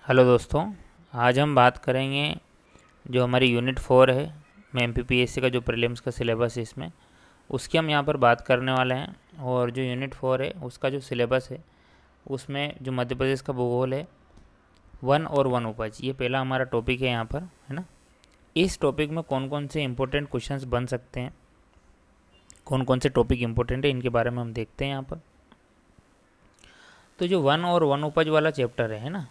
Hello दोस्तों। आज हम बात करेंगे जो हमारी यूनिट 4 है में एमपीपीएससी का जो प्रीलिम्स का सिलेबस है इसमें उसकी हम यहाँ पर बात करने वाले हैं। और जो यूनिट 4 है उसका जो सिलेबस है उसमें जो मध्य प्रदेश का भूगोल है वन और वन उपज, ये पहला हमारा टॉपिक है यहाँ पर, है ना। इस टॉपिक में कौन कौन से इंपॉर्टेंट क्वेश्चंस बन सकते हैं, कौन कौन से टॉपिक इंपॉर्टेंट है, इनके बारे में हम देखते हैं यहाँ पर। तो जो वन और वन उपज वाला चैप्टर है ना,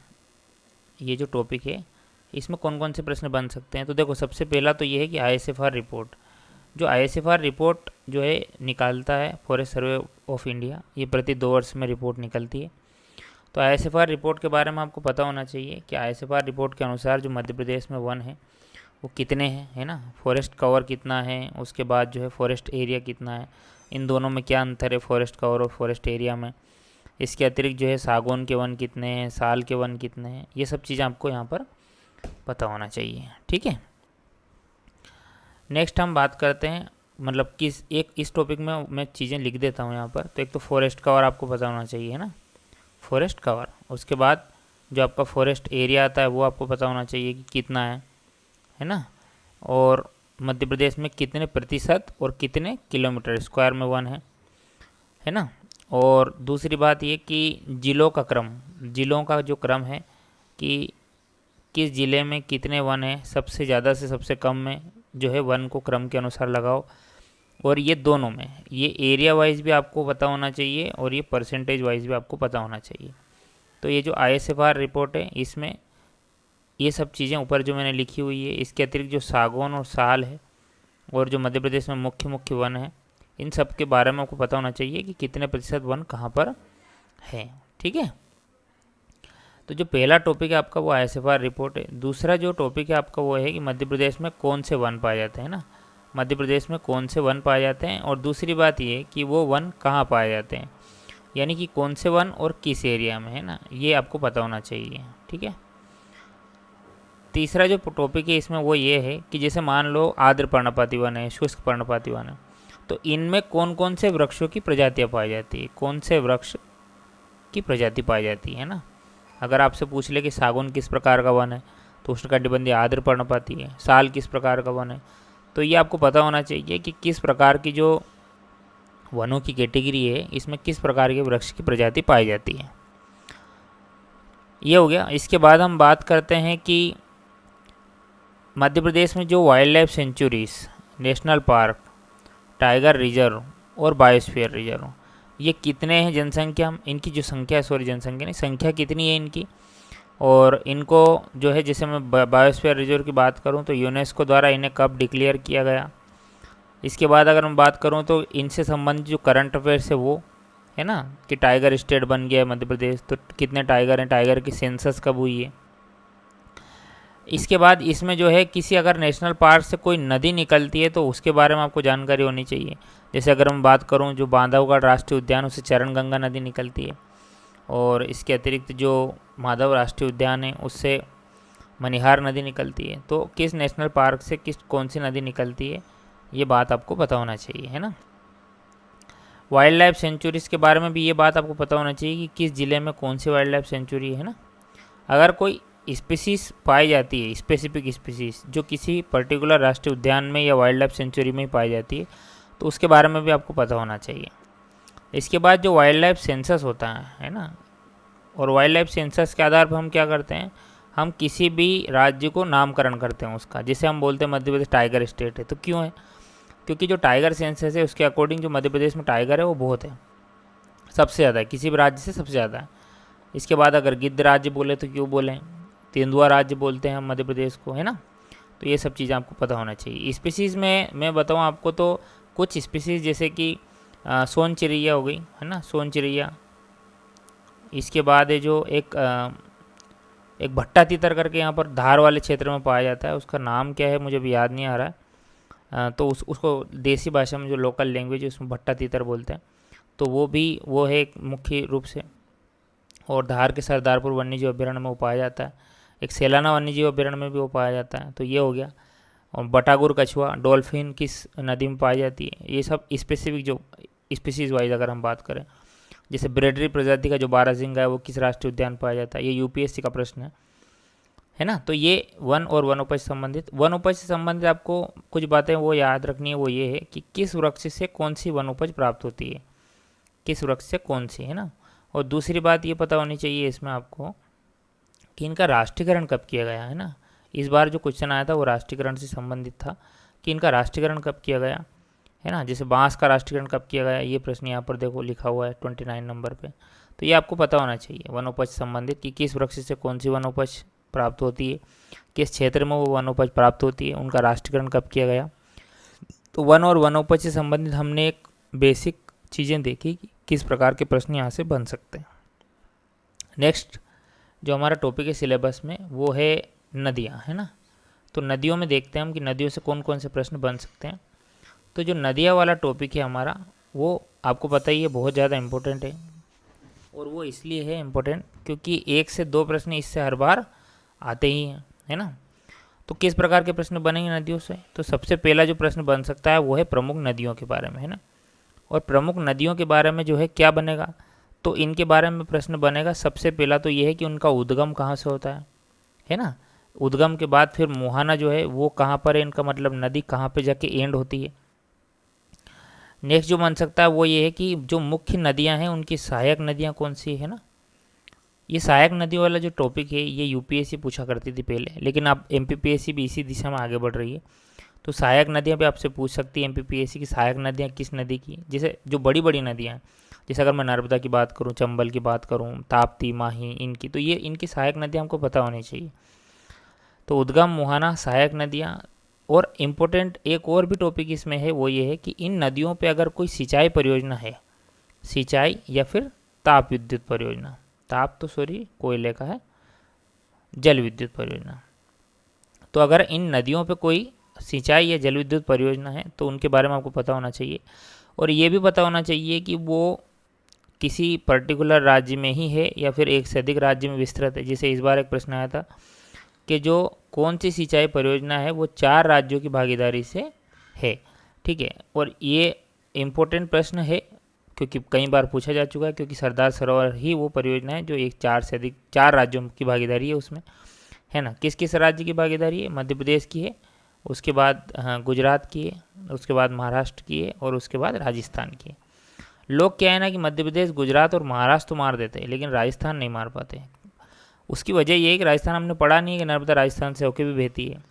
ये जो टॉपिक है इसमें कौन कौन से प्रश्न बन सकते हैं। तो देखो, सबसे पहला तो ये है कि आईएसएफआर रिपोर्ट, जो आईएसएफआर रिपोर्ट जो है निकालता है फॉरेस्ट सर्वे ऑफ इंडिया, ये प्रति 2 वर्ष में रिपोर्ट निकलती है। तो आईएसएफआर रिपोर्ट के बारे में आपको पता होना चाहिए कि आईएसएफआर रिपोर्ट के अनुसार जो मध्य प्रदेश में वन है वो कितने हैं, है ना। फॉरेस्ट कवर कितना है, उसके बाद जो है फॉरेस्ट एरिया कितना है, इन दोनों में क्या अंतर है फॉरेस्ट कवर और फॉरेस्ट एरिया में। इसके अतिरिक्त जो है सागौन के वन कितने हैं, साल के वन कितने हैं, ये सब चीज़ें आपको यहाँ पर पता होना चाहिए, ठीक है। नेक्स्ट हम बात करते हैं, मतलब किस एक इस टॉपिक में मैं चीज़ें लिख देता हूँ यहाँ पर। तो एक तो फॉरेस्ट कवर आपको पता होना चाहिए, है ना, फॉरेस्ट कवर। उसके बाद जो आपका फॉरेस्ट एरिया आता है वो आपको पता होना चाहिए कि कितना है ना। और मध्य प्रदेश में कितने प्रतिशत और कितने किलोमीटर स्क्वायर में वन है ना। और दूसरी बात ये कि ज़िलों का क्रम, ज़िलों का जो क्रम है कि किस ज़िले में कितने वन है, सबसे ज़्यादा से सबसे कम में जो है वन को क्रम के अनुसार लगाओ। और ये दोनों में, ये एरिया वाइज भी आपको पता होना चाहिए और ये परसेंटेज वाइज भी आपको पता होना चाहिए। तो ये जो आईएसएफआर रिपोर्ट है इसमें ये सब चीज़ें ऊपर जो मैंने लिखी हुई है, इसके अतिरिक्त जो सागौन और साल है और जो मध्य प्रदेश में मुख्य मुख्य वन है, इन सब के बारे में आपको पता होना चाहिए कि कितने प्रतिशत वन कहाँ पर है, ठीक है। तो जो पहला टॉपिक है आपका वो आईएसएफआर रिपोर्ट है। दूसरा जो टॉपिक है आपका वो है कि मध्य प्रदेश में कौन से वन पाए जाते हैं ना, मध्य प्रदेश में कौन से वन पाए जाते हैं। और दूसरी बात ये कि वो वन कहाँ पाए जाते हैं, यानी कि कौन से वन और किस एरिया में, है ना, ये आपको पता होना चाहिए, ठीक है। तीसरा जो टॉपिक है इसमें वो ये है कि जैसे मान लो आर्द्र पर्णपाती वन है, शुष्क पर्णपाती वन है, तो इनमें कौन कौन से वृक्षों की प्रजातियाँ पाई जाती है, कौन से वृक्ष की प्रजाति पाई जाती है ना। अगर आपसे पूछ ले कि सागौन किस प्रकार का वन है तो उष्णकटिबंधीय आर्द्र पर्णपाती है, साल किस प्रकार का वन है, तो ये आपको पता होना चाहिए कि किस प्रकार की जो वनों की कैटेगरी है इसमें किस प्रकार के वृक्ष की प्रजाति पाई जाती है। ये हो गया। इसके बाद हम बात करते हैं कि मध्य प्रदेश में जो wild life sanctuaries, national park, tiger reserve और बायोस्फीयर रिजर्व, ये कितने हैं जनसंख्या, इनकी जो संख्या, सॉरी जनसंख्या नहीं, संख्या कितनी है इनकी। और इनको जो है, जैसे मैं बायोस्फीयर रिजर्व की बात करूं तो यूनेस्को द्वारा इन्हें कब डिक्लेयर किया गया। इसके बाद अगर मैं बात करूं तो इनसे संबंधित जो करंट अफेयर्स है वो है ना, कि टाइगर स्टेट बन गया है मध्य प्रदेश, तो कितने टाइगर हैं, टाइगर की सेंसस कब हुई है। इसके बाद इसमें जो है किसी अगर नेशनल पार्क से कोई नदी निकलती है तो उसके बारे में आपको जानकारी होनी चाहिए। जैसे अगर मैं बात करूं जो बांधवगढ़ राष्ट्रीय उद्यान, उससे चरणगंगा नदी निकलती है। और इसके अतिरिक्त जो माधव राष्ट्रीय उद्यान है उससे मनिहार नदी निकलती है। तो किस नेशनल पार्क से कौन सी नदी निकलती है, ये बात आपको पता होना चाहिए, है ना। वाइल्ड लाइफ सेंचुरीज़ के बारे में भी ये बात आपको पता होना चाहिए कि किस ज़िले में कौन सी वाइल्ड लाइफ सेंचुरी है ना। अगर कोई स्पीसीज़ पाई जाती है, स्पेसिफिक स्पीसीज़ जो किसी पर्टिकुलर राष्ट्रीय उद्यान में या वाइल्ड लाइफ सेंचुरी में ही पाई जाती है, तो उसके बारे में भी आपको पता होना चाहिए। इसके बाद जो वाइल्ड लाइफ सेंसस होता है ना, और वाइल्ड लाइफ सेंसस के आधार पर हम क्या करते हैं, हम किसी भी राज्य को नामकरण करते हैं उसका। जैसे हम बोलते हैं मध्य प्रदेश टाइगर स्टेट है, तो क्यों है, क्योंकि जो टाइगर सेंसस है उसके अकॉर्डिंग जो मध्य प्रदेश में टाइगर है वो बहुत है, सबसे ज़्यादा है, किसी भी राज्य से सबसे ज़्यादा है। इसके बाद अगर गिद्ध राज्य बोले तो क्यों बोलें, तेंदुआ राज्य बोलते हैं हम मध्य प्रदेश को, है ना। तो ये सब चीज़ें आपको पता होना चाहिए। स्पीसीज़ में मैं बताऊँ आपको तो कुछ स्पीसीज़ जैसे कि सोन चिड़ैया हो गई, है ना, सोन चिड़ैया। इसके बाद है जो एक भट्टा तीतर करके यहाँ पर धार वाले क्षेत्र में पाया जाता है, उसका नाम क्या है मुझे भी याद नहीं आ रहा है। तो उसको देसी भाषा में जो लोकल लैंग्वेज है उसमें भट्टा तीतर बोलते हैं। तो वो है एक मुख्य रूप से। और धार के सरदारपुर वन्यजीव अभ्यारण्य में वो पाया जाता है। एक सेलाना वन्यजीव अभ्यारण्य में भी वो पाया जाता है। तो ये हो गया। और बटागुर कछुआ, डॉल्फिन किस नदी में पाई जाती है, ये सब स्पेसिफिक जो स्पीसीज़ वाइज अगर हम बात करें। जैसे ब्रेडरी प्रजाति का जो बारहसिंगा है वो किस राष्ट्रीय उद्यान पाया जाता है, ये यूपीएससी का प्रश्न है। है ना। तो ये वन और वनोपज संबंधित, वनोपज से संबंधित आपको कुछ बातें वो याद रखनी है। वो ये है कि किस वृक्ष से कौन सी वनोपज प्राप्त होती है, किस वृक्ष से कौन सी, है ना। और दूसरी बात ये पता होनी चाहिए इसमें आपको कि इनका राष्ट्रीयकरण कब किया गया, है ना। इस बार जो क्वेश्चन आया था वो राष्ट्रीयकरण से संबंधित था कि इनका राष्ट्रीयकरण कब किया गया, है ना। जैसे बांस का राष्ट्रीयकरण कब किया गया, ये प्रश्न यहाँ पर देखो लिखा हुआ है 29 नंबर पे। तो ये आपको पता होना चाहिए वनोपज संबंधित कि किस वृक्ष से कौन सी वनोपज प्राप्त होती है, किस क्षेत्र में वो वनोपज प्राप्त होती है, उनका राष्ट्रीयकरण कब किया गया। तो वन और वनोपज से संबंधित हमने एक बेसिक चीज़ें देखी कि किस प्रकार के प्रश्न यहाँ से बन सकते हैं। नेक्स्ट जो हमारा टॉपिक है सिलेबस में वो है नदियाँ, है ना। तो नदियों में देखते हैं हम कि नदियों से कौन कौन से प्रश्न बन सकते हैं। तो जो नदियाँ वाला टॉपिक है हमारा, वो आपको पता ही है बहुत ज़्यादा इम्पोर्टेंट है। और वो इसलिए है इम्पोर्टेंट क्योंकि 1 से 2 प्रश्न इससे हर बार आते ही हैं, है ना। तो किस प्रकार के प्रश्न बनेंगे नदियों से, तो सबसे पहला जो प्रश्न बन सकता है वो है प्रमुख नदियों के बारे में, है ना। और प्रमुख नदियों के बारे में जो है क्या बनेगा, तो इनके बारे में प्रश्न बनेगा। सबसे पहला तो ये है कि उनका उद्गम कहाँ से होता है ना। उद्गम के बाद फिर मुहाना जो है वो कहाँ पर है, इनका मतलब नदी कहाँ पे जाके एंड होती है। नेक्स्ट जो बन सकता है वो ये है कि जो मुख्य नदियाँ हैं उनकी सहायक नदियाँ कौन सी है ना। ये सहायक नदियों वाला जो टॉपिक है ये यूपीएससी पूछा करती थी पहले, लेकिन अब एमपीपीएससी भी इसी दिशा में आगे बढ़ रही है। तो सहायक नदियाँ भी आपसे पूछ सकती है एमपीपीएससी की, सहायक नदियाँ किस नदी की, जैसे जो बड़ी बड़ी नदियाँ हैं, जैसे अगर मैं नर्मदा की बात करूँ, चंबल की बात करूँ, ताप्ती, माही, इनकी, तो ये इनकी सहायक नदियाँ हमको पता होनी चाहिए। तो उद्गम, मुहाना, सहायक नदियाँ। और इम्पोर्टेंट एक और भी टॉपिक इसमें है वो ये है कि इन नदियों पे अगर कोई सिंचाई परियोजना है, सिंचाई या फिर ताप विद्युत परियोजना, ताप तो सॉरी कोयले का है, जल विद्युत परियोजना, तो अगर इन नदियों पे कोई सिंचाई या जल विद्युत परियोजना है तो उनके बारे में आपको पता होना चाहिए। और ये भी पता होना चाहिए कि वो किसी पर्टिकुलर राज्य में ही है या फिर एक से अधिक राज्य में विस्तृत है। जैसे इस बार एक प्रश्न आया था कि जो कौन सी सिंचाई परियोजना है वो 4 राज्यों की भागीदारी से है, ठीक है। और ये इम्पोर्टेंट प्रश्न है क्योंकि कई बार पूछा जा चुका है, क्योंकि सरदार सरोवर ही वो परियोजना है जो एक 4 से अधिक 4 राज्यों की भागीदारी है उसमें, है ना। किस किस राज्य की भागीदारी है, मध्य प्रदेश की है, उसके बाद हाँ गुजरात की है, उसके बाद महाराष्ट्र की है और उसके बाद राजस्थान की है। लोग क्या है ना कि मध्य प्रदेश, गुजरात और महाराष्ट्र तो मार देते हैं लेकिन राजस्थान नहीं मार पाते। उसकी वजह ये है कि राजस्थान हमने पढ़ा नहीं है कि नर्मदा राजस्थान से होकर भी बहती है।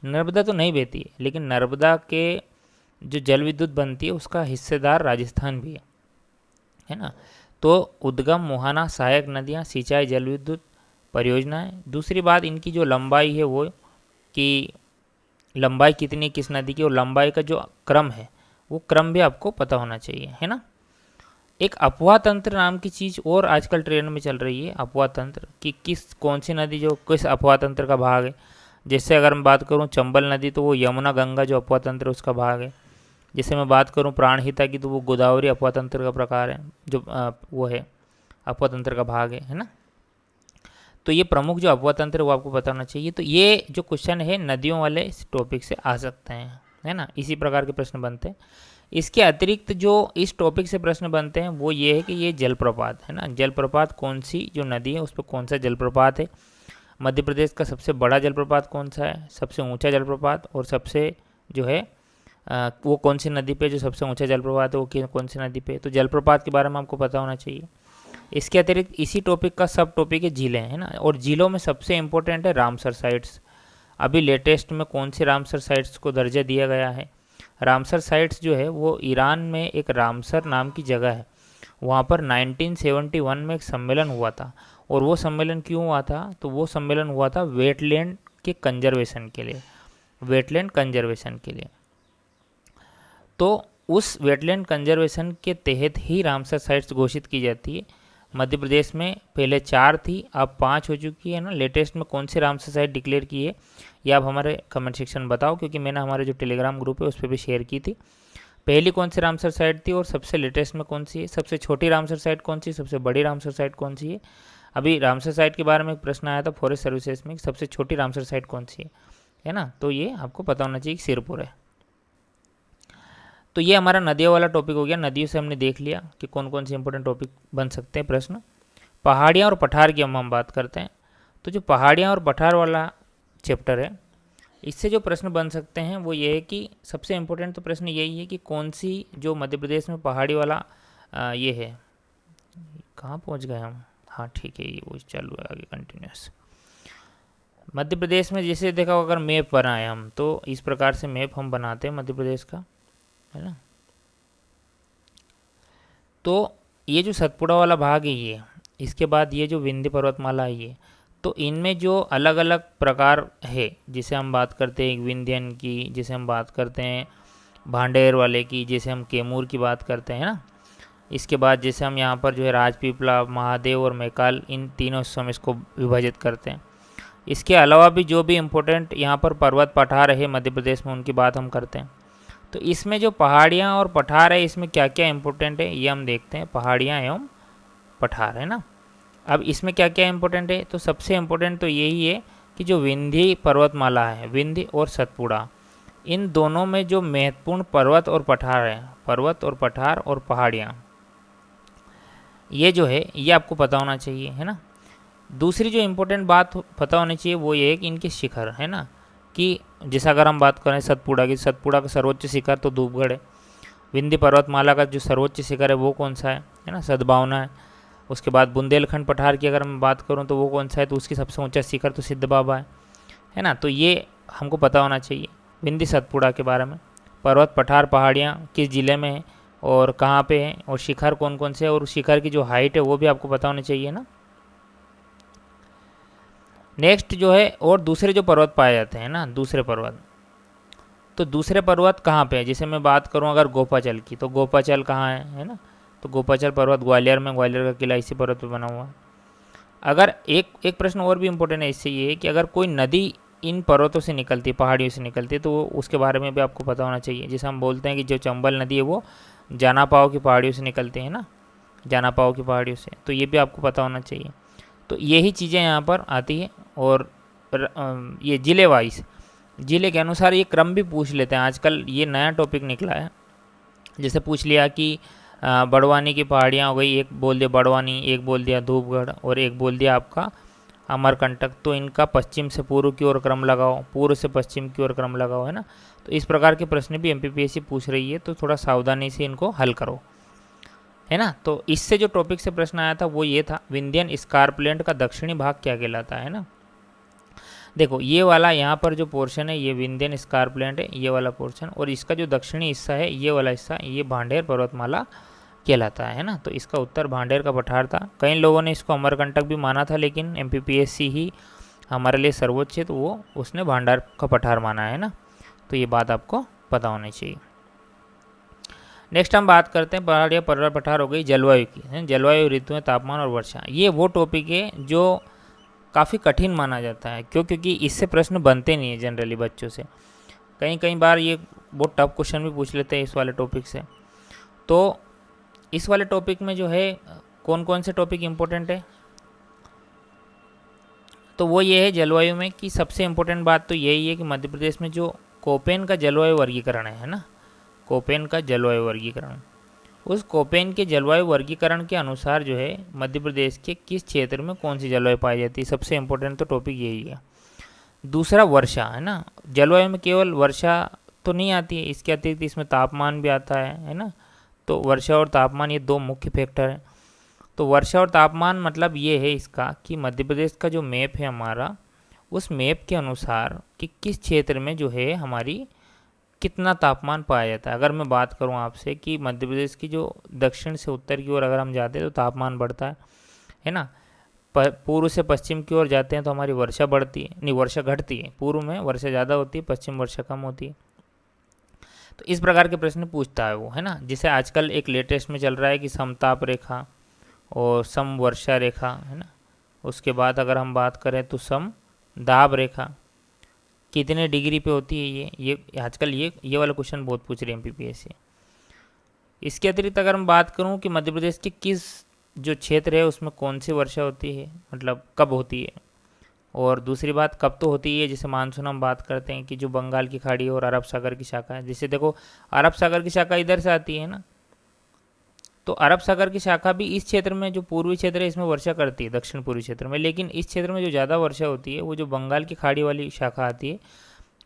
नर्मदा तो नहीं बहती है लेकिन नर्मदा के जो जल विद्युत बनती है उसका हिस्सेदार राजस्थान भी है ना। तो उद्गम, मुहाना, सहायक नदियाँ, सिंचाई, जल विद्युत परियोजनाएँ। दूसरी बात इनकी जो लंबाई है वो कि लंबाई कितनी किस नदी की, और लंबाई का जो क्रम है वो क्रम भी आपको पता होना चाहिए, है ना। एक अपवाह तंत्र नाम की चीज़ और आजकल ट्रेंड में चल रही है, अपवाह तंत्र कि किस कौन सी नदी जो किस अपवाह तंत्र का भाग है। जैसे अगर मैं बात करूँ चंबल नदी तो वो यमुना गंगा जो अपवाह तंत्र उसका भाग है। जैसे मैं बात करूँ प्राणहिता की तो वो गोदावरी अपवाह तंत्र का प्रकार है, जो वो है अपवाह तंत्र का भाग है ना। तो ये प्रमुख जो अपवाह तंत्र है वो आपको पता होना चाहिए। तो ये जो क्वेश्चन है नदियों वाले इस टॉपिक से आ सकते हैं, है ना। इसी प्रकार के प्रश्न बनते हैं। इसके अतिरिक्त जो इस टॉपिक से प्रश्न बनते हैं वो ये है कि ये जलप्रपात है ना, जलप्रपात कौन सी जो नदी है उस पर कौन सा जलप्रपात है, मध्य प्रदेश का सबसे बड़ा जलप्रपात कौन सा है, सबसे ऊंचा जलप्रपात, और सबसे जो है वो कौन सी नदी पे जो सबसे ऊंचा जलप्रपात है वो कौन सी नदी पे। तो जलप्रपात के बारे में आपको पता होना चाहिए। इसके अतिरिक्त इसी टॉपिक का सब टॉपिक है झीलें, है ना। और झीलों में सबसे इम्पोर्टेंट है रामसर साइट्स। अभी लेटेस्ट में कौन सी रामसर साइट्स को दर्जा दिया गया है, रामसर साइट्स जो है वो ईरान में एक रामसर नाम की जगह है, वहाँ पर 1971 में एक सम्मेलन हुआ था। और वो सम्मेलन क्यों हुआ था, तो वो सम्मेलन हुआ था वेटलैंड के कंजर्वेशन के लिए, वेटलैंड कंजर्वेशन के लिए। तो उस वेटलैंड कंजर्वेशन के तहत ही रामसर साइट्स घोषित की जाती है। मध्य प्रदेश में पहले 4 थी, अब 5 हो चुकी है ना। लेटेस्ट में कौन सी रामसर साइट डिक्लेयर की है ये आप हमारे कमेंट सेक्शन में बताओ, क्योंकि मैंने हमारे जो टेलीग्राम ग्रुप है उस पर भी शेयर की थी। पहली कौन सी रामसर साइट थी और सबसे लेटेस्ट में कौन सी है, सबसे छोटी रामसर साइट कौन सी, सबसे बड़ी रामसर साइट कौन सी है। अभी रामसर साइट के बारे में एक प्रश्न आया था फॉरेस्ट सर्विसेज में, सबसे छोटी रामसर साइट कौन सी है ना। तो ये आपको पता होना चाहिए कि सिरपुर है। तो ये हमारा नदियों वाला टॉपिक हो गया। नदियों से हमने देख लिया कि कौन कौन से इंपॉर्टेंट टॉपिक बन सकते हैं प्रश्न। पहाड़ियाँ और पठार की हम बात करते हैं। तो जो पहाड़ियाँ और पठार वाला चैप्टर है, इससे जो प्रश्न बन सकते हैं वो ये है कि सबसे इम्पोर्टेंट तो प्रश्न यही है कि कौन सी जो मध्य प्रदेश में पहाड़ी वाला ये है, कहाँ पहुँच गए हम, हाँ ठीक है, ये वो चालू है आगे कंटिन्यूस। मध्य प्रदेश में जैसे देखा हो, अगर मैप बनाए हम तो इस प्रकार से मैप हम बनाते हैं मध्य प्रदेश का, है ना। तो ये जो सतपुड़ा वाला भाग है ये, इसके बाद ये जो विंध्य पर्वतमाला है ये, तो इनमें जो अलग अलग प्रकार है, जिसे हम बात करते हैं विंध्यन की, जिसे हम बात करते हैं भांडेर वाले की, जैसे हम कैमूर की बात करते हैं ना। इसके बाद जैसे हम यहाँ पर जो है राजपीपला, महादेव और मैकाल, इन तीनों हिस्सों में इसको विभाजित करते हैं। इसके अलावा भी जो भी इम्पोर्टेंट यहाँ पर पर्वत पठार है मध्य प्रदेश में, उनकी बात हम करते हैं। तो इसमें जो पहाड़ियाँ और पठार है, इसमें क्या क्या इम्पोर्टेंट है ये हम देखते हैं, पहाड़ियाँ एवं पठार, है ना। अब इसमें क्या क्या इम्पोर्टेंट है, तो सबसे इम्पोर्टेंट तो यही है कि जो विंध्य पर्वतमाला है, विंध्य और सतपुड़ा, इन दोनों में जो महत्वपूर्ण पर्वत और पठार है, पर्वत और पठार और पहाड़ियाँ, ये जो है ये आपको पता होना चाहिए, है ना। दूसरी जो इम्पोर्टेंट बात पता होनी चाहिए वो ये है कि इनके शिखर, है ना, कि जैसा अगर हम बात करें सतपुड़ा की, सतपुड़ा का सर्वोच्च शिखर तो धूपगढ़ है। विंध्य पर्वतमाला का जो सर्वोच्च शिखर है वो कौन सा है ना, सद्भावना है। उसके बाद बुंदेलखंड पठार की अगर मैं बात करूं तो वो कौन सा है, तो उसकी सबसे ऊंचा शिखर तो सिद्ध बाबा है ना। तो ये हमको पता होना चाहिए विंध्य सतपुड़ा के बारे में, पर्वत पठार पहाड़ियाँ किस ज़िले में है और कहाँ पे है, और शिखर कौन कौन से, और शिखर की जो हाइट है वो भी आपको पता होनी चाहिए ना। नेक्स्ट जो है, और दूसरे जो पर्वत पाए जाते हैं ना, दूसरे पर्वत, तो दूसरे पर्वत कहाँ पे है, जैसे मैं बात करूँ अगर गोपाचल की, तो गोपाचल कहाँ है ना, तो गोपाचल पर्वत ग्वालियर में, ग्वालियर का किला इसी पर्वत पे बना हुआ है। अगर एक प्रश्न और भी इम्पोर्टेंट है इससे, ये है कि अगर कोई नदी इन पर्वतों से निकलती है, पहाड़ियों से निकलती है, तो उसके बारे में भी आपको पता होना चाहिए। जैसे हम बोलते हैं कि जो चंबल नदी है वो जानापाव की पहाड़ियों से निकलती है ना, जानापाव की पहाड़ियों से, तो ये भी आपको पता होना चाहिए। तो यही चीज़ें यहाँ पर आती है। और ये ज़िले वाइज, ज़िले के अनुसार ये क्रम भी पूछ लेते हैं, आजकल ये नया टॉपिक निकला है। जैसे पूछ लिया कि बड़वानी की पहाड़ियाँ हो गई, एक बोल दिया बड़वानी, एक बोल दिया धूपगढ़, और एक बोल दिया आपका अमरकंटक, तो इनका पश्चिम से पूर्व की ओर क्रम लगाओ, पूर्व से पश्चिम की ओर क्रम लगाओ, है ना। तो इस प्रकार के प्रश्न भी एमपीपीएससी पूछ रही है, तो थोड़ा सावधानी से इनको हल करो, है ना। तो इससे जो टॉपिक से प्रश्न आया था वो ये था, विंध्यन स्कार्पलैंड का दक्षिणी भाग क्या कहलाता है ना। देखो ये वाला यहाँ पर जो पोर्शन है ये विंध्यन स्कार्पलैंड है, ये वाला पोर्शन, और इसका जो दक्षिणी हिस्सा है ये वाला हिस्सा, ये भांडेर पर्वतमाला कहलाता है ना। तो इसका उत्तर भांडेर का पठार था। कई लोगों ने इसको अमरकंटक भी माना था, लेकिन एमपीपीएससी ही हमारे लिए सर्वोच्च है, तो वो उसने भांडार का पठार माना है ना। तो ये बात आपको पता होनी चाहिए। नेक्स्ट हम बात करते हैं पहाड़िया पर्वत पठार हो गई जलवायु की, जलवायु, ऋतुएं, तापमान और वर्षा। ये वो टॉपिक है जो काफ़ी कठिन माना जाता है, क्योंकि इससे प्रश्न बनते नहीं है जनरली बच्चों से। कई बार ये बहुत टफ क्वेश्चन भी पूछ लेते हैं इस वाले टॉपिक से। तो इस वाले टॉपिक में जो है कौन कौन से टॉपिक इम्पोर्टेंट है, तो वो ये है जलवायु में कि सबसे इम्पोर्टेंट बात तो यही है कि मध्य प्रदेश में जो कोपेन का जलवायु वर्गीकरण है ना, कोपेन का जलवायु वर्गीकरण, उस कोपेन के जलवायु वर्गीकरण के अनुसार जो है मध्य प्रदेश के किस क्षेत्र में कौन सी जलवायु पाई जाती है, सबसे इम्पोर्टेंट तो टॉपिक यही है। दूसरा वर्षा, है ना। जलवायु में केवल वर्षा तो नहीं आती है, इसके अतिरिक्त इसमें तापमान भी आता है ना। तो वर्षा और तापमान ये दो मुख्य फैक्टर हैं। तो वर्षा और तापमान मतलब ये है इसका कि मध्य प्रदेश का जो मैप है हमारा, उस मैप के अनुसार कि किस क्षेत्र में जो है हमारी कितना तापमान पाया जाता है। अगर मैं बात करूं आपसे कि मध्य प्रदेश की जो दक्षिण से उत्तर की ओर अगर हम जाते हैं तो तापमान बढ़ता है ना। पूर्व से पश्चिम की ओर जाते हैं तो हमारी वर्षा बढ़ती है, नहीं वर्षा घटती है। पूर्व में वर्षा ज़्यादा होती है, पश्चिम वर्षा कम होती है। तो इस प्रकार के प्रश्न पूछता है वो, है ना। जिसे आजकल एक लेटेस्ट में चल रहा है कि समताप रेखा और सम वर्षा रेखा, है ना। उसके बाद अगर हम बात करें तो सम दाब रेखा कितने डिग्री पे होती है, ये आजकल ये वाला क्वेश्चन बहुत पूछ रहे हैं एमपीपीएससी। इसके अतिरिक्त अगर मैं बात करूं कि मध्य प्रदेश के किस जो क्षेत्र है उसमें कौन सी वर्षा होती है, मतलब कब होती है, और दूसरी बात कब तो होती है। जैसे मानसून हम बात करते हैं कि जो बंगाल की खाड़ी और अरब सागर की शाखा है, जैसे देखो अरब सागर की शाखा इधर से आती है ना, तो अरब सागर की शाखा भी इस क्षेत्र में, जो पूर्वी क्षेत्र है इसमें वर्षा करती है, दक्षिण पूर्वी क्षेत्र में, लेकिन इस क्षेत्र में जो ज़्यादा वर्षा होती है वो जो बंगाल की खाड़ी वाली शाखा आती है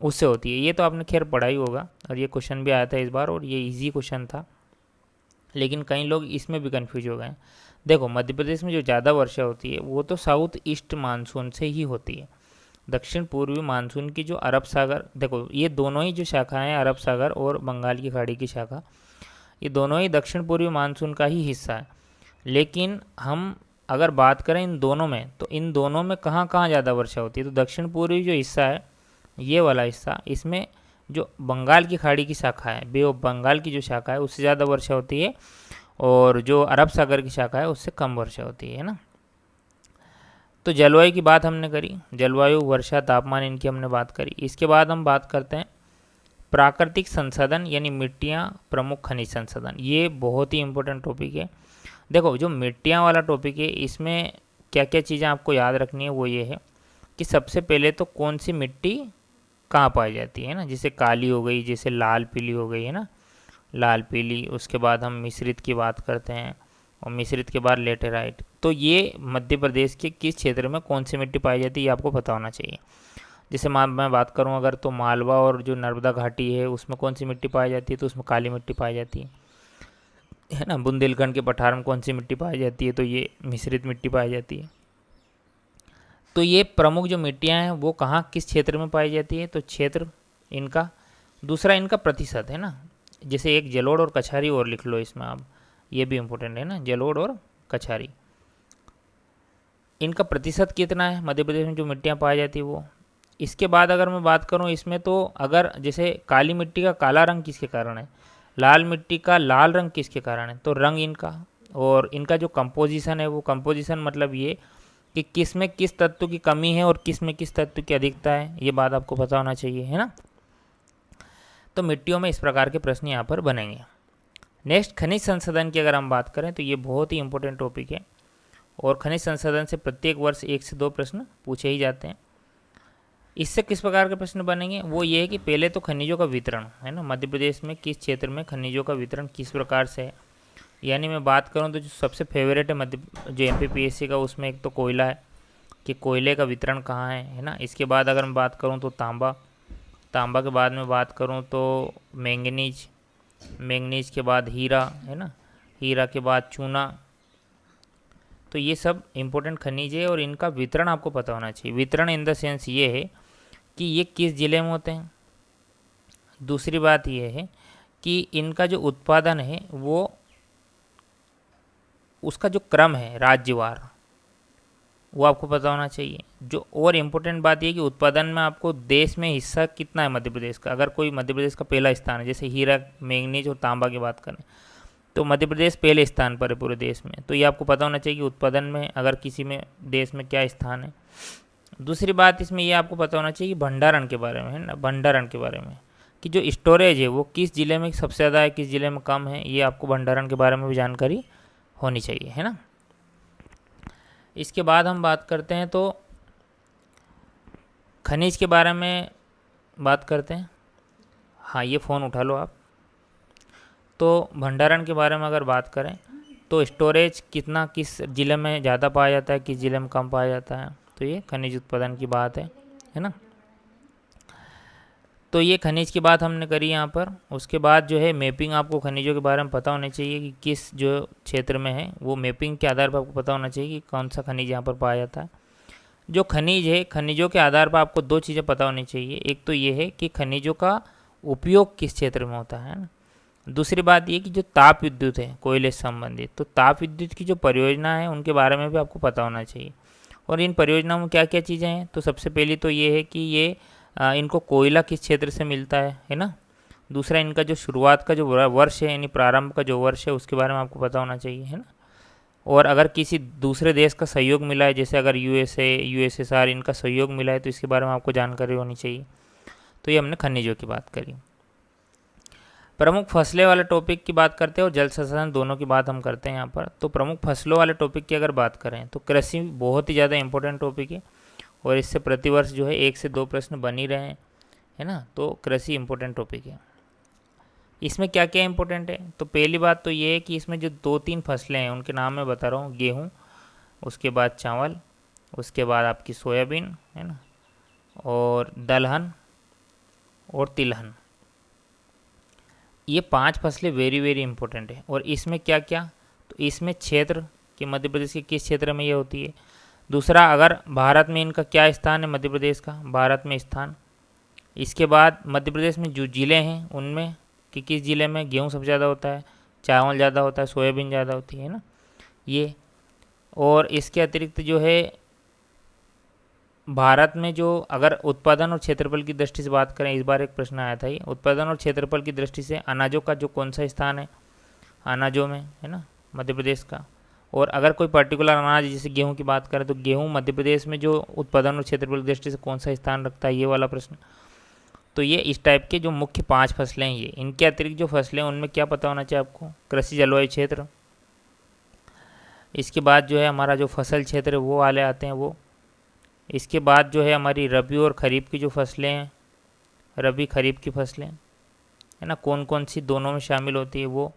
उससे होती है। ये तो आपने खैर पढ़ा ही होगा, और ये क्वेश्चन भी आया था इस बार, और ये इजी क्वेश्चन था, लेकिन कई लोग इसमें भी कंफ्यूज हो गए। देखो, मध्य प्रदेश में जो ज़्यादा वर्षा होती है वो तो साउथ ईस्ट मानसून से ही होती है। दक्षिण पूर्वी मानसून की जो अरब सागर, देखो ये दोनों ही जो शाखाएं हैं, अरब सागर और बंगाल की खाड़ी की शाखा, ये दोनों ही दक्षिण पूर्वी मानसून का ही हिस्सा है। लेकिन हम अगर बात करें इन दोनों में, तो इन दोनों में कहाँ कहाँ ज़्यादा वर्षा होती है, तो दक्षिण पूर्वी जो हिस्सा है, ये वाला हिस्सा, इसमें जो बंगाल की खाड़ी की शाखा है, बे ऑफ बंगाल की जो शाखा है उससे ज़्यादा वर्षा होती है, और जो अरब सागर की शाखा है उससे कम वर्षा होती है ना। तो जलवायु की बात हमने करी, जलवायु, वर्षा, तापमान, इनकी हमने बात करी। इसके बाद हम बात करते हैं प्राकृतिक संसाधन यानी मिट्टियाँ, प्रमुख खनिज संसाधन। ये बहुत ही इंपॉर्टेंट टॉपिक है। देखो, जो मिट्टियाँ वाला टॉपिक है इसमें क्या क्या चीज़ें आपको याद रखनी है वो ये है कि सबसे पहले तो कौन सी मिट्टी कहाँ पाई जाती है ना, जैसे काली हो गई, जैसे लाल पीली हो गई है ना, लाल पीली। उसके बाद हम मिश्रित की बात करते हैं, और मिश्रित के बाद लेटेराइट। तो ये मध्य प्रदेश के किस क्षेत्र में कौन सी मिट्टी पाई जाती है ये आपको पता होना चाहिए। जैसे मैं बात करूं अगर, तो मालवा और जो नर्मदा घाटी है उसमें कौन सी मिट्टी पाई जाती है, तो उसमें काली मिट्टी पाई जाती है ना। बुंदेलखंड के पठार में कौन सी मिट्टी पाई जाती है, तो ये मिश्रित मिट्टी पाई जाती है। तो ये प्रमुख जो मिट्टियाँ हैं वो कहाँ, किस क्षेत्र में पाई जाती है, तो क्षेत्र इनका, दूसरा इनका प्रतिशत है ना। जैसे एक जलोढ़ और कछारी और लिख लो इसमें आप, ये भी इम्पोर्टेंट है ना, जलोढ़ और कछारी, इनका प्रतिशत कितना है मध्य प्रदेश में जो मिट्टियाँ पाई जाती है वो। इसके बाद अगर मैं बात करूँ इसमें, तो अगर जैसे काली मिट्टी का काला रंग किसके कारण है, लाल मिट्टी का लाल रंग किसके कारण है, तो रंग इनका, और इनका जो कंपोजिशन है वो कंपोजिशन मतलब ये कि किस में किस तत्व की कमी है और किस में किस तत्व की अधिकता है, ये बात आपको पता होना चाहिए, है ना। तो मिट्टियों में इस प्रकार के प्रश्न यहाँ पर बनेंगे। नेक्स्ट, खनिज संसाधन की अगर हम बात करें तो ये बहुत ही इंपॉर्टेंट टॉपिक है, और खनिज संसाधन से प्रत्येक वर्ष 1 से 2 प्रश्न पूछे ही जाते हैं। इससे किस प्रकार के प्रश्न बनेंगे, वो ये है कि पहले तो खनिजों का वितरण है ना, मध्य प्रदेश में किस क्षेत्र में खनिजों का वितरण किस प्रकार से है। यानी मैं बात करूँ तो जो सबसे फेवरेट है मध्य जो MPPSC का, उसमें एक तो कोयला है कि कोयले का वितरण कहाँ है ना। इसके बाद अगर मैं बात करूँ तो तांबा, तांबा के बाद में बात करूँ तो मैंगनीज, मैंगनीज के बाद हीरा है ना, हीरा के बाद चूना। तो ये सब इम्पोर्टेंट खनिज है और इनका वितरण आपको पता होना चाहिए। वितरण इन द सेंस ये है कि ये किस ज़िले में होते हैं। दूसरी बात ये है कि इनका जो उत्पादन है वो, उसका जो क्रम है राज्यवार, वो आपको पता होना चाहिए। जो और इम्पोर्टेंट बात ये कि उत्पादन में आपको देश में हिस्सा कितना है मध्य प्रदेश का। अगर कोई मध्य प्रदेश का पहला स्थान है, जैसे हीरा, मैंगनीज और तांबा की बात करें, तो मध्य प्रदेश पहले स्थान पर है पूरे देश में। तो ये आपको पता होना चाहिए कि उत्पादन में अगर किसी में देश में क्या स्थान है। दूसरी बात इसमें ये आपको पता होना चाहिए कि भंडारण के बारे में है ना, भंडारण के बारे में कि जो स्टोरेज है वो किस ज़िले में सबसे ज़्यादा है, किस ज़िले में कम है, ये आपको भंडारण के बारे में भी जानकारी होनी चाहिए, है ना। इसके बाद हम बात करते हैं तो खनिज के बारे में बात करते हैं। हाँ, ये फ़ोन उठा लो आप। तो भंडारण के बारे में अगर बात करें तो स्टोरेज कितना किस ज़िले में ज़्यादा पाया जाता है, किस ज़िले में कम पाया जाता है, तो ये खनिज उत्पादन की बात है ना। तो ये खनिज की बात हमने करी यहाँ पर। उसके बाद जो है मैपिंग, आपको खनिजों के बारे में पता होना चाहिए कि किस जो क्षेत्र में है, वो मैपिंग के आधार पर आपको पता होना चाहिए कि कौन सा खनिज यहाँ पर पाया जाता है। जो खनिज है, खनिजों के आधार पर आपको 2 चीज़ें पता होनी चाहिए। एक तो ये है कि खनिजों का उपयोग किस क्षेत्र में होता है ना। दूसरी बात ये कि जो ताप विद्युत है कोयले से संबंधित, तो ताप विद्युत की जो परियोजना है उनके बारे में भी आपको पता होना चाहिए। और इन परियोजनाओं में क्या क्या चीज़ें हैं, तो सबसे पहली तो ये है कि ये इनको कोयला किस क्षेत्र से मिलता है ना। दूसरा, इनका जो शुरुआत का जो वर्ष है यानी प्रारंभ का जो वर्ष है उसके बारे में आपको पता होना चाहिए, है ना। और अगर किसी दूसरे देश का सहयोग मिला है, जैसे अगर USA, USSR इनका सहयोग मिला है, तो इसके बारे में आपको जानकारी होनी चाहिए। तो ये हमने खनिजों की बात करी। प्रमुख फसलें वाले टॉपिक की बात करते हैं और जल संसाधन दोनों की बात हम करते हैं यहाँ पर। तो प्रमुख फसलों वाले टॉपिक की अगर बात करें तो कृषि बहुत ही ज़्यादा इंपॉर्टेंट टॉपिक है, और इससे प्रतिवर्ष जो है 1 से 2 प्रश्न बन ही रहे हैं, है ना। तो कृषि इंपॉर्टेंट टॉपिक है। इसमें क्या क्या इंपॉर्टेंट है, तो पहली बात तो ये है कि इसमें जो 2-3 फसलें हैं उनके नाम मैं बता रहा हूँ, गेहूँ, उसके बाद चावल, उसके बाद आपकी सोयाबीन है ना, और दलहन और तिलहन। ये 5 फसलें वेरी वेरी इंपॉर्टेंट है। और इसमें क्या क्या, तो इसमें क्षेत्र कि मध्य प्रदेश के किस क्षेत्र में ये होती है। दूसरा, अगर भारत में इनका क्या स्थान है, मध्य प्रदेश का भारत में स्थान। इसके बाद मध्य प्रदेश में जो ज़िले हैं उनमें कि किस ज़िले में गेहूँ सबसे ज़्यादा होता है, चावल ज़्यादा होता है, सोयाबीन ज़्यादा होती है ना ये। और इसके अतिरिक्त जो है भारत में जो अगर उत्पादन और क्षेत्रफल की दृष्टि से बात करें, इस बार एक प्रश्न आया था ये, उत्पादन और क्षेत्रफल की दृष्टि से अनाजों का जो कौन सा स्थान है अनाजों में, है ना, मध्य प्रदेश का। और अगर कोई पर्टिकुलर अनाज जैसे गेहूं की बात करें तो गेहूं मध्य प्रदेश में जो उत्पादन और क्षेत्रफल की दृष्टि से कौन सा स्थान रखता है, ये वाला प्रश्न। तो ये इस टाइप के जो मुख्य 5 फसलें हैं ये। इनके अतिरिक्त जो फसलें हैं उनमें क्या पता होना चाहिए आपको, कृषि जलवायु क्षेत्र। इसके बाद जो है हमारा जो फसल क्षेत्र है वो वाले आते हैं वो। इसके बाद जो है हमारी रबी और खरीफ की जो फसलें हैं, रबी खरीफ की फसलें है ना, कौन कौन सी दोनों में शामिल होती है वो।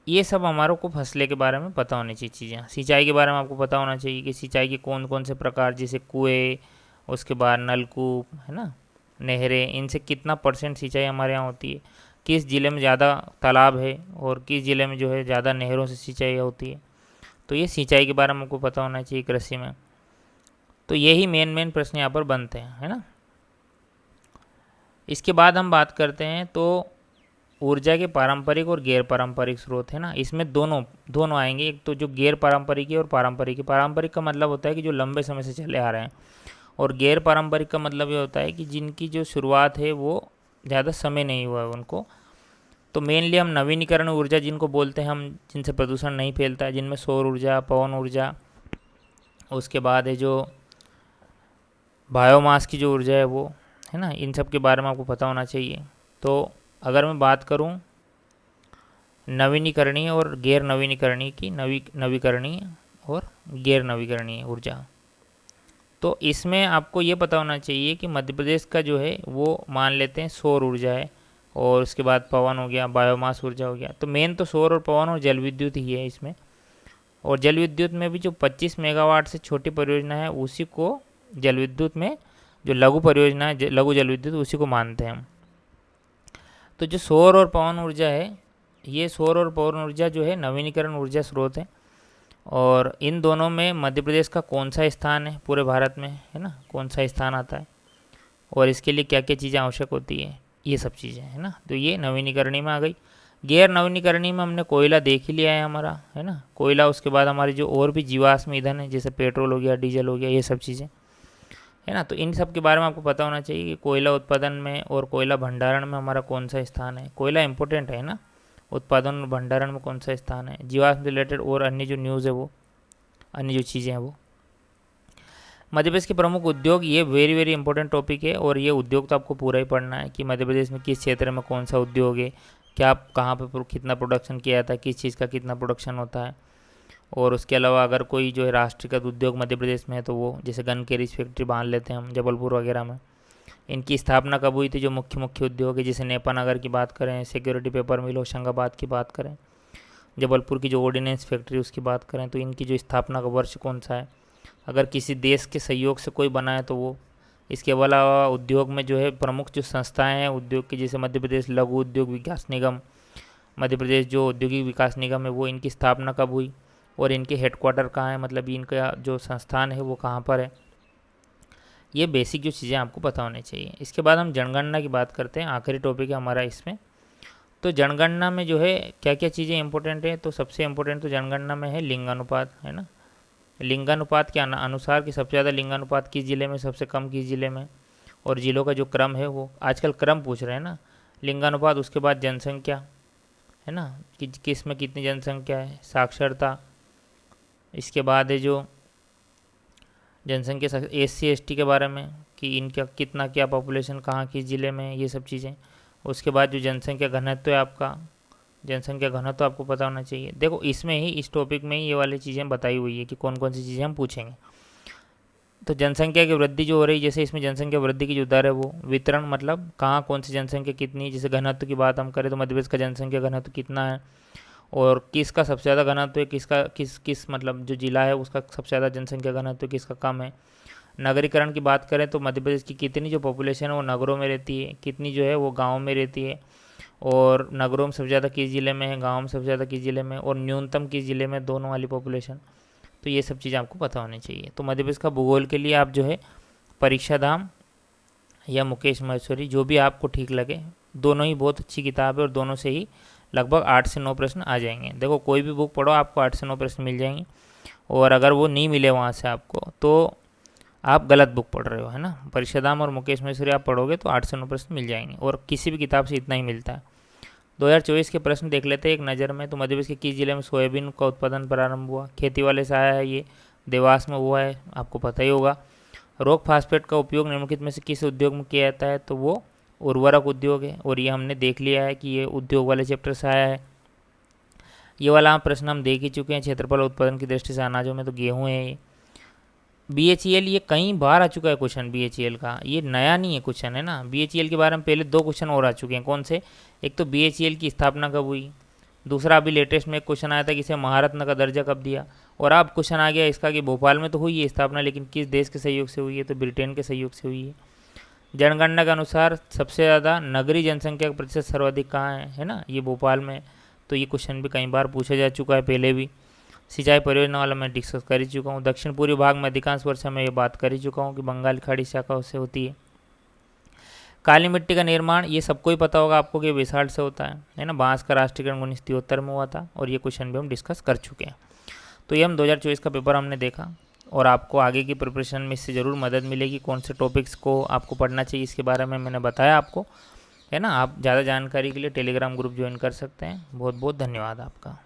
ये सब हमारों को फसलें के बारे में पता होनी चाहिए चीज़ें। सिंचाई के बारे में आपको पता होना चाहिए कि सिंचाई के कौन कौन से प्रकार, जैसे कुएँ, उसके बाद नलकूप है ना, नहरें, इनसे कितना % सिंचाई हमारे यहाँ होती है, किस ज़िले में ज़्यादा तालाब है और किस ज़िले में जो है ज़्यादा नहरों से सिंचाई होती है। तो ये सिंचाई के बारे में आपको पता होना चाहिए कृषि में। तो यही मेन प्रश्न यहाँ पर बनते हैं, है ना। इसके बाद हम बात करते हैं तो ऊर्जा के पारंपरिक और गैर पारंपरिक स्रोत है ना। इसमें दोनों आएंगे। एक तो जो गैर पारंपरिक है और पारंपरिक है। पारंपरिक का मतलब होता है कि जो लंबे समय से चले आ रहे हैं, और गैर पारंपरिक का मतलब ये होता है कि जिनकी जो शुरुआत है वो ज़्यादा समय नहीं हुआ है उनको। तो मेनली हम नवीनीकरण ऊर्जा जिनको बोलते हैं हम, जिनसे प्रदूषण नहीं फैलता है, जिनमें सौर ऊर्जा, पवन ऊर्जा, उसके बाद है जो बायोमास की जो ऊर्जा है वो, है ना, इन सब के बारे में आपको पता होना चाहिए। तो अगर मैं बात करूं नवीनीकरणीय और गैर नवीनीकरणीय की, नवीकरणीय और गैर नवीकरणीय ऊर्जा, तो इसमें आपको ये पता होना चाहिए कि मध्य प्रदेश का जो है वो मान लेते हैं सौर ऊर्जा है, और उसके बाद पवन हो गया, बायोमास ऊर्जा हो गया। तो मेन तो सौर और पवन और जल विद्युत ही है इसमें। और जल विद्युत में भी जो 25 मेगावाट से छोटी परियोजना है उसी को जल विद्युत में, जो लघु परियोजना है लघु जल विद्युत, उसी को मानते हैं हम। तो जो सौर और पवन ऊर्जा है, ये सौर और पवन ऊर्जा जो है नवीनीकरण ऊर्जा स्रोत है। और इन दोनों में मध्य प्रदेश का कौन सा स्थान है पूरे भारत में, है ना, कौन सा स्थान आता है, और इसके लिए क्या क्या चीज़ें आवश्यक होती है, ये सब चीज़ें, है ना। तो ये नवीनीकरणीय में आ गई। गैर नवीनीकरणीय में हमने कोयला देख ही लिया है हमारा, है ना, कोयला। उसके बाद हमारी जो और भी जीवाश्म ईंधन है, जैसे पेट्रोल हो गया, डीजल हो गया, ये सब चीज़ें, है ना। तो इन सब के बारे में आपको पता होना चाहिए कि कोयला उत्पादन में और कोयला भंडारण में हमारा कौन सा स्थान है। कोयला इंपॉर्टेंट है ना, उत्पादन और भंडारण में कौन सा स्थान है, जीवाश्म रिलेटेड और अन्य जो न्यूज़ है वो, अन्य जो चीज़ें हैं वो। मध्य प्रदेश के प्रमुख उद्योग, ये वेरी वेरी इंपॉर्टेंट टॉपिक है। और ये उद्योग तो आपको पूरा ही पढ़ना है कि मध्य प्रदेश में किस क्षेत्र में कौन सा उद्योग है, क्या कहाँ पे कितना प्रोडक्शन किया जाता है, किस चीज़ का कितना प्रोडक्शन होता है। और उसके अलावा अगर कोई जो है राष्ट्रीयकृत उद्योग मध्य प्रदेश में है तो वो, जैसे गन के रिच फैक्ट्री मान लेते हैं हम जबलपुर वगैरह में, इनकी स्थापना कब हुई थी। जो मुख्य मुख्य उद्योग है, जैसे नेपानगर की बात करें, सिक्योरिटी पेपर मिल होशंगाबाद की बात करें, जबलपुर की जो ऑर्डिनेंस फैक्ट्री उसकी बात करें, तो इनकी जो स्थापना का वर्ष कौन सा है। अगर किसी देश के सहयोग से कोई बना है तो वो। इसके अलावा उद्योग में जो है प्रमुख जो संस्थाएं हैं उद्योग की, जैसे मध्य प्रदेश लघु उद्योग विकास निगम, मध्य प्रदेश जो औद्योगिक विकास निगम है वो, इनकी स्थापना कब हुई और इनके हेडक्वार्टर कहाँ है, मतलब इनका जो संस्थान है वो कहाँ पर है। ये बेसिक जो चीज़ें आपको पता होनी चाहिए। इसके बाद हम जनगणना की बात करते हैं, आखिरी टॉपिक है हमारा इसमें। तो जनगणना में जो है क्या क्या चीज़ें इंपॉर्टेंट है, तो सबसे इंपॉर्टेंट तो जनगणना में है लिंगानुपात, है ना। लिंगानुपात के अनुसार कि सबसे ज़्यादा लिंगानुपात किस ज़िले में, सबसे कम किस ज़िले में, और ज़िलों का जो क्रम है वो, आजकल क्रम पूछ रहे हैं ना, लिंगानुपात। उसके बाद जनसंख्या, है ना, कि किस में कितनी जनसंख्या है, साक्षरता। इसके बाद है जो जनसंख्या SC ST के बारे में कि इनका कितना क्या पॉपुलेशन कहाँ किस ज़िले में, ये सब चीज़ें। उसके बाद जो जनसंख्या घनत्व है आपका, जनसंख्या घनत्व आपको पता होना चाहिए। देखो इसमें ही, इस टॉपिक में ही ये वाली चीज़ें बताई हुई है कि कौन कौन सी चीज़ें हम पूछेंगे। तो जनसंख्या की वृद्धि जो हो रही है, जैसे इसमें जनसंख्या वृद्धि की जो दर है वो, वितरण मतलब कहाँ कौन सी जनसंख्या कितनी है, जैसे घनत्व की बात हम करें तो मध्य प्रदेश का जनसंख्या घनत्व कितना है, और किसका सबसे ज़्यादा घनत्व है, किसका किस मतलब जो जिला है उसका सबसे ज़्यादा जनसंख्या घनत्व, किसका कम है। नगरीकरण की बात करें तो मध्य प्रदेश की कितनी जो पॉपुलेशन है वो नगरों में रहती है, कितनी जो है वो गाँव में रहती है, और नगरों में सबसे ज़्यादा किस ज़िले में है, गाँव में सबसे ज़्यादा किस ज़िले में, और न्यूनतम किस ज़िले में, दोनों वाली पॉपुलेशन। तो ये सब चीज़ें आपको पता होनी चाहिए। तो मध्य प्रदेश का भूगोल के लिए आप जो है परीक्षा धाम या मुकेश महेश्वरी, जो भी आपको ठीक लगे, दोनों ही बहुत अच्छी किताब है और दोनों से ही लगभग 8 से 9 प्रश्न आ जाएंगे। देखो कोई भी बुक पढ़ो आपको 8 से 9 प्रश्न मिल जाएंगे, और अगर वो नहीं मिले वहाँ से आपको तो आप गलत बुक पढ़ रहे हो, है ना। परीक्षा धाम और मुकेश महेश्वरी आप पढ़ोगे तो 8 से 9 प्रश्न मिल जाएंगे, और किसी भी किताब से इतना ही मिलता है। 2024 के प्रश्न देख लेते हैं एक नज़र में। तो मध्य प्रदेश के किस जिले में सोयाबीन का उत्पादन प्रारंभ हुआ, खेती वाले से आया है, ये देवास में हुआ है, आपको पता ही होगा। रॉक फास्फेट का उपयोग निम्नलिखित में से किस उद्योग में किया जाता है, तो वो उर्वरक उद्योग है, और ये हमने देख लिया है कि ये उद्योग वाले चैप्टर से आया है। ये वाला प्रश्न हम देख ही चुके हैं। क्षेत्रफल उत्पादन की दृष्टि से अनाजों में तो गेहूँ है। ये BHEL ये कई बार आ चुका है क्वेश्चन BHEL का, ये नया नहीं है क्वेश्चन, है ना। BHEL के बारे में पहले 2 क्वेश्चन और आ चुके हैं। कौन से? एक तो BHEL की स्थापना कब हुई, दूसरा अभी लेटेस्ट में एक क्वेश्चन आया था कि इसे महारत्न का दर्जा कब दिया, और अब क्वेश्चन आ गया इसका कि भोपाल में तो हुई है स्थापना, लेकिन किस देश के सहयोग से हुई है, तो ब्रिटेन के सहयोग से हुई है। जनगणना के अनुसार सबसे ज़्यादा नगरीय जनसंख्या का प्रतिशत सर्वाधिक कहाँ है ना, ये भोपाल में। तो ये क्वेश्चन भी कई बार पूछा जा चुका है पहले भी। सिंचाई परियोजना वाला मैं डिस्कस कर ही चुका हूँ। दक्षिण पूर्वी भाग में अधिकांश वर्षा में ये बात कर ही चुका हूँ कि बंगाल खाड़ी शाखा से होती है। काली मिट्टी का निर्माण ये सबको ही पता होगा आपको कि बेसाल्ट से होता है ना। बांस का राष्ट्रीयकरण 1973 में हुआ था, और ये क्वेश्चन भी हम डिस्कस कर चुके हैं। तो ये हम 2024 का पेपर हमने देखा, और आपको आगे की प्रिपरेशन में इससे ज़रूर मदद मिलेगी। कौन से टॉपिक्स को आपको पढ़ना चाहिए इसके बारे में मैंने बताया आपको, है ना। आप ज़्यादा जानकारी के लिए टेलीग्राम ग्रुप ज्वाइन कर सकते हैं। बहुत बहुत धन्यवाद आपका।